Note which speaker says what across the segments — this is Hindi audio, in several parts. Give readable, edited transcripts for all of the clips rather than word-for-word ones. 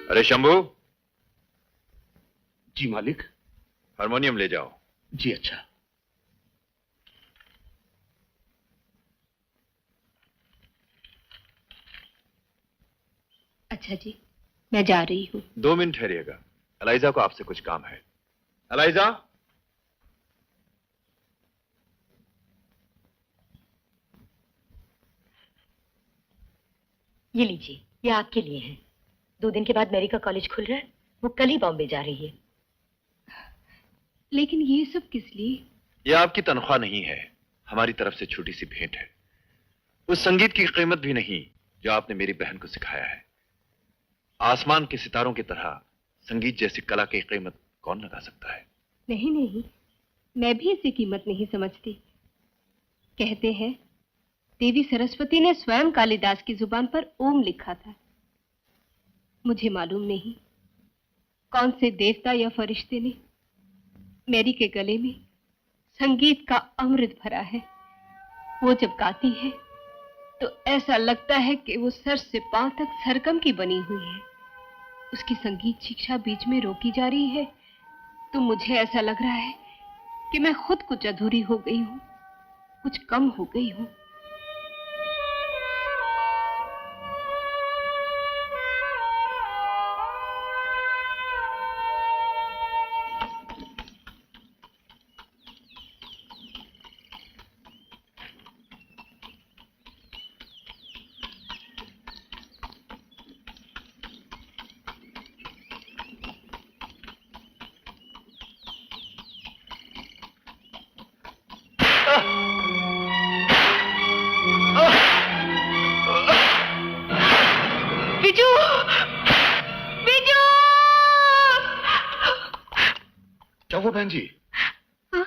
Speaker 1: अरे शंभू।
Speaker 2: जी मालिक।
Speaker 1: हारमोनियम ले जाओ।
Speaker 2: जी अच्छा।
Speaker 3: अच्छा जी, मैं जा रही हूँ।
Speaker 1: 2 मिनट ठहरिएगा, एलाइजा को आपसे कुछ काम है। एलाइजा।
Speaker 3: ये लीजिए, ये आपके लिए है। 2 दिन के बाद मैरी का कॉलेज खुल रहा है, वो कल ही बॉम्बे जा रही है। लेकिन ये सब किस लिए?
Speaker 1: ये आपकी तनख्वाह नहीं है, हमारी तरफ से छोटी सी भेंट है। उस संगीत की कीमत भी नहीं जो आपने मेरी बहन को सिखाया है। आसमान के सितारों की तरह संगीत जैसी कला की कीमत कौन लगा सकता है?
Speaker 3: नहीं नहीं, मैं भी इसे कीमत नहीं समझती। कहते हैं देवी सरस्वती ने स्वयं कालिदास की जुबान पर ओम लिखा था। मुझे मालूम नहीं कौन से देवता या फरिश्ते ने मैरी के गले में संगीत का अमृत भरा है। वो जब गाती है तो ऐसा लगता है कि वो सर से पांव तक सरगम की बनी हुई है। उसकी संगीत शिक्षा बीच में रोकी जा रही है तो मुझे ऐसा लग रहा है कि मैं खुद कुछ अधूरी हो गई हूँ, कुछ कम हो गई हूँ।
Speaker 2: क्या हुआ बहन जी?
Speaker 3: हाँ?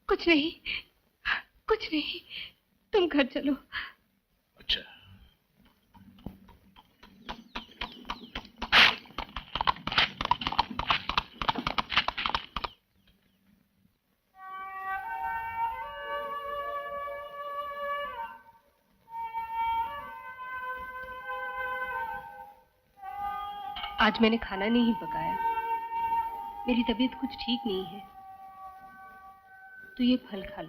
Speaker 3: कुछ नहीं, कुछ नहीं, तुम घर चलो।
Speaker 2: अच्छा।
Speaker 3: आज मैंने खाना नहीं पकाया, मेरी तबीयत कुछ ठीक नहीं है, तो ये फल खा ले।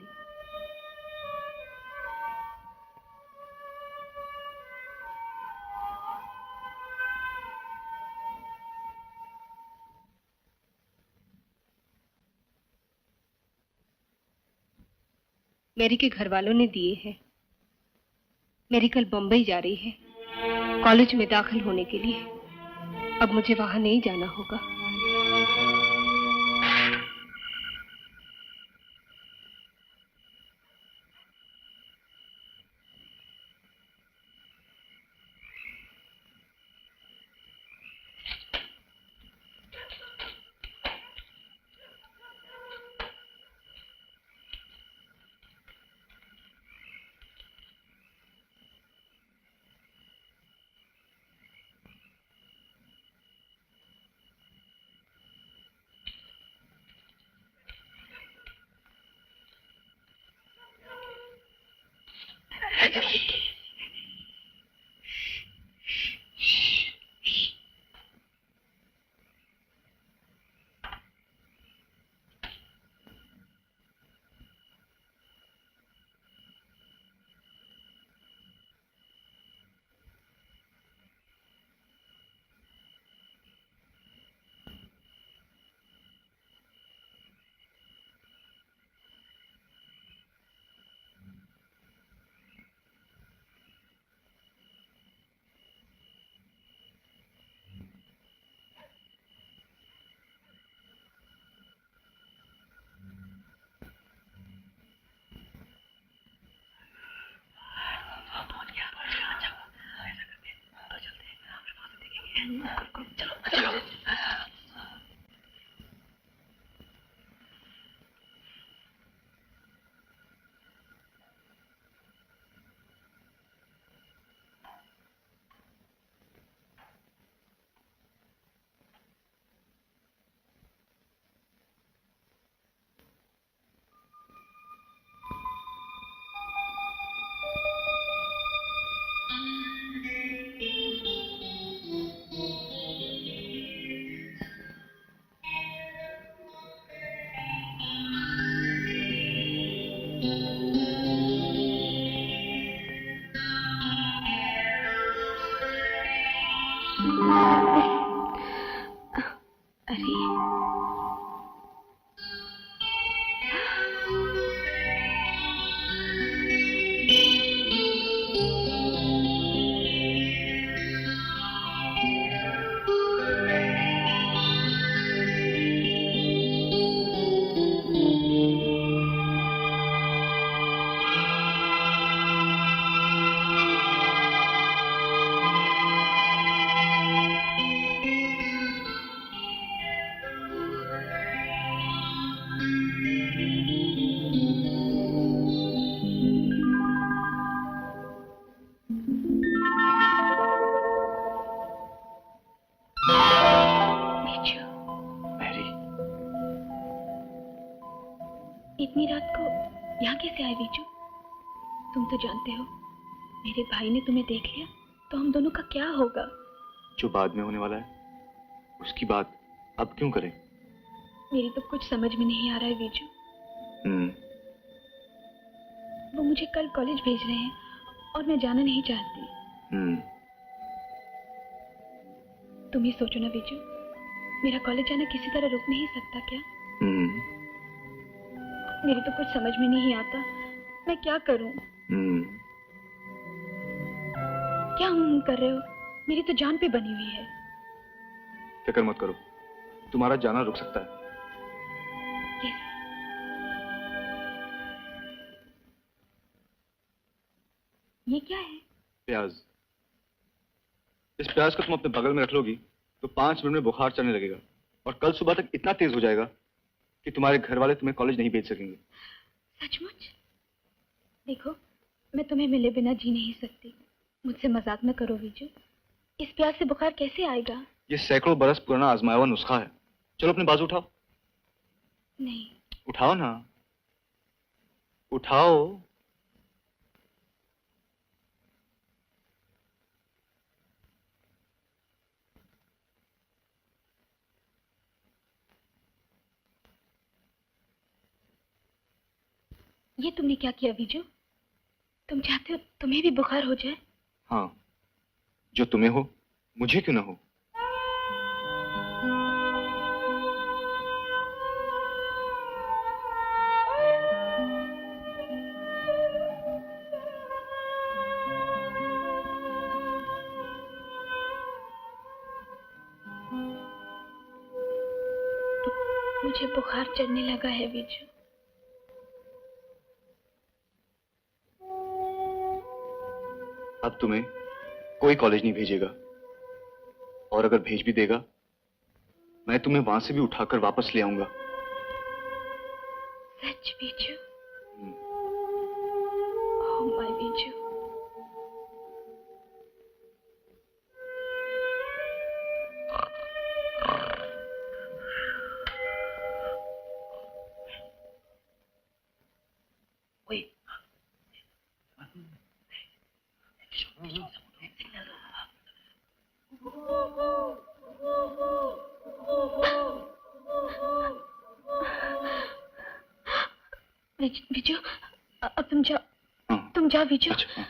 Speaker 3: मेरी के घर वालों ने दिए हैं। मेरी कल बंबई जा रही है कॉलेज में दाखिल होने के लिए। अब मुझे वहां नहीं जाना होगा। अरे
Speaker 1: मैरी,
Speaker 3: इतनी रात को यहाँ कैसे आए बीजू? तुम तो जानते हो मेरे भाई ने तुम्हें देख लिया तो हम दोनों का क्या होगा?
Speaker 1: जो बाद में होने वाला है उसकी बात अब क्यों करें?
Speaker 3: मेरी तो कुछ समझ में नहीं आ रहा है बीजू। वो मुझे कल कॉलेज भेज रहे हैं और मैं जाना नहीं चाहती। तुम ही सोचो ना बीजू, मेरा कॉलेज जाना किसी तरह रुक नहीं सकता क्या? मेरी तो कुछ समझ में नहीं आता, मैं क्या करूं? क्या कर रहे हो? मेरी तो जान पे बनी हुई है।
Speaker 1: फिक्र मत करो, तुम्हारा जाना रुक सकता है।
Speaker 3: ये क्या है?
Speaker 1: प्याज। इस प्याज को तुम अपने बगल में रख लोगी तो 5 मिनट में बुखार चढ़ने लगेगा और कल सुबह तक इतना तेज हो जाएगा कि तुम्हारे घर वाले तुम्हें कॉलेज नहीं भेज सकेंगे।
Speaker 3: सचमुच? देखो, मैं तुम्हें मिले बिना जी नहीं सकती। मुझसे मजाक न करो विजू। इस प्याज से बुखार कैसे आएगा?
Speaker 1: ये सैकड़ों बरस पुराना आजमाया हुआ नुस्खा है। चलो अपने बाजू उठाओ।
Speaker 3: नहीं।
Speaker 1: उठाओ ना, उठाओ।
Speaker 3: ये तुमने क्या किया विजू? तुम चाहते हो तुम्हें भी बुखार हो जाए?
Speaker 1: हाँ, जो तुम्हें हो मुझे क्यों ना हो?
Speaker 3: मुझे बुखार चढ़ने लगा है विजू।
Speaker 1: अब तुम्हें कोई कॉलेज नहीं भेजेगा और अगर भेज भी देगा मैं तुम्हें वहां से भी उठाकर वापस ले आऊंगा।
Speaker 3: सच विजू? Oh my Viju. विजू, अब तुम जाओ। तुम जाओ विजू।
Speaker 1: अच्छा।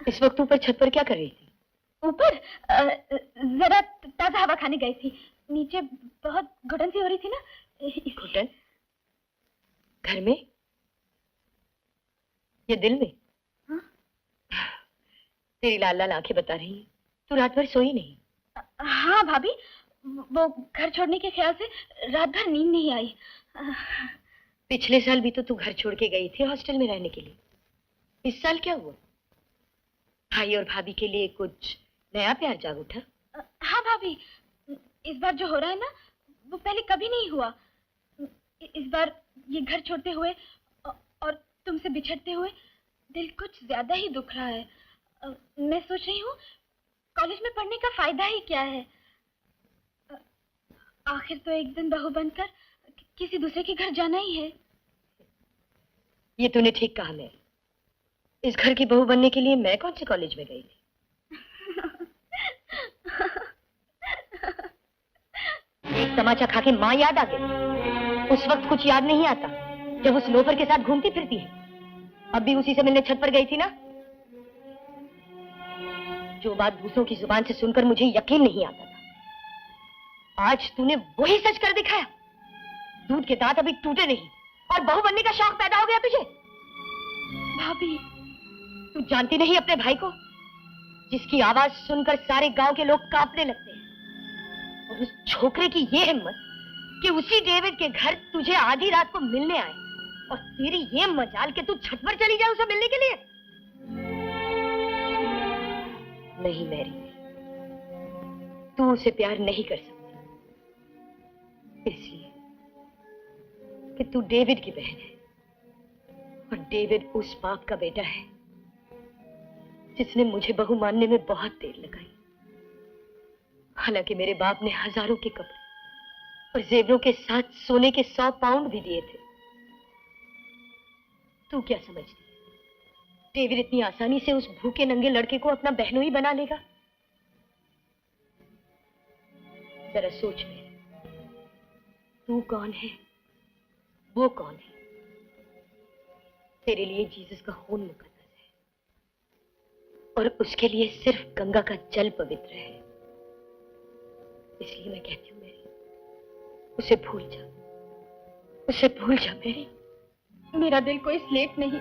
Speaker 4: इस वक्त ऊपर छत पर क्या कर रही थी?
Speaker 3: ऊपर जरा ताजा हवा खाने गई थी। नीचे बहुत घुटन सी हो रही थी ना।
Speaker 4: घुटन? घर में या दिल में?
Speaker 3: हाँ?
Speaker 4: तेरी लाल लाल आंखें बता रही हैं तू रात भर सोई नहीं।
Speaker 3: हाँ भाभी, वो घर छोड़ने के ख्याल से रात भर नींद नहीं आई।
Speaker 4: पिछले साल भी तो तू घर छोड़ के गई थी हॉस्टल में रहने के लिए। इस साल क्या हुआ? भाई और भाभी के लिए कुछ नया प्यार जाग उठा?
Speaker 3: हाँ भाभी, इस बार जो हो रहा है ना वो पहले कभी नहीं हुआ। इस बार ये घर छोड़ते हुए और तुमसे बिछड़ते हुए दिल कुछ ज्यादा ही दुख रहा है। मैं सोच रही हूँ कॉलेज में पढ़ने का फायदा ही क्या है। आखिर तो एक दिन बहू बनकर किसी दूसरे के घर जाना ही है।
Speaker 4: ये तूने ठीक कहा। मैं इस घर की बहू बनने के लिए मैं कौन से कॉलेज में गई थी? एक तमाचा खा के माँ याद आ गई। उस वक्त कुछ याद नहीं आता जब उस लोफर के साथ घूमती फिरती है। अब भी उसी से मिलने छत पर गई थी ना। जो बात दूसरों की जुबान से सुनकर मुझे यकीन नहीं आता था, आज तूने वही सच कर दिखाया। दूध के दांत अभी टूटे नहीं और बहू बनने का शौक पैदा हो गया तुझे। भाभी, तू जानती नहीं अपने भाई को, जिसकी आवाज सुनकर सारे गांव के लोग कांपने लगते हैं। और उस छोकरे की ये हिम्मत कि उसी डेविड के घर तुझे आधी रात को मिलने आए, और तेरी ये मजाल कि तू छत पर चली जाए उसे मिलने के लिए। नहीं मैरी, तू उसे प्यार नहीं कर सकती, इसलिए कि तू डेविड की बहन है, और डेविड उस बाप का बेटा है जिसने मुझे बहू मानने में बहुत देर लगाई। हालांकि मेरे बाप ने हजारों के कपड़े और जेवरों के साथ सोने के 100 पाउंड भी दिए थे। तू क्या समझती है, डेविड इतनी आसानी से उस भूखे नंगे लड़के को अपना बहनोई बना लेगा? जरा सोच मेरे, तू कौन है, वो कौन है? तेरे लिए जीसस का खून मुकद्दस है, और उसके लिए सिर्फ गंगा का जल पवित्र है। इसलिए मैं कहती हूँ मेरी, उसे भूल जा, उसे भूल जा मेरी।
Speaker 3: मेरा दिल कोई स्लेट नहीं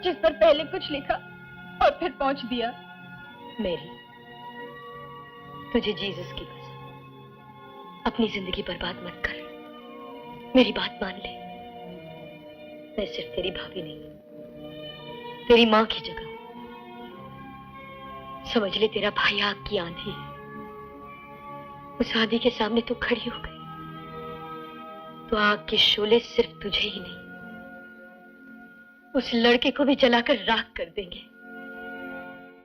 Speaker 3: जिस पर पहले कुछ लिखा और फिर पहुंच दिया।
Speaker 4: मेरी, तुझे जीसस की कसम, अपनी जिंदगी बर्बाद मत कर। मेरी बात मान ले। मैं सिर्फ तेरी भाभी नहीं, तेरी मां की जगह हूं। समझ ले, तेरा भाई आग की आंधी है। उस आंधी के सामने तू खड़ी हो गई तो आग के शोले सिर्फ तुझे ही नहीं, उस लड़के को भी जलाकर राख कर देंगे।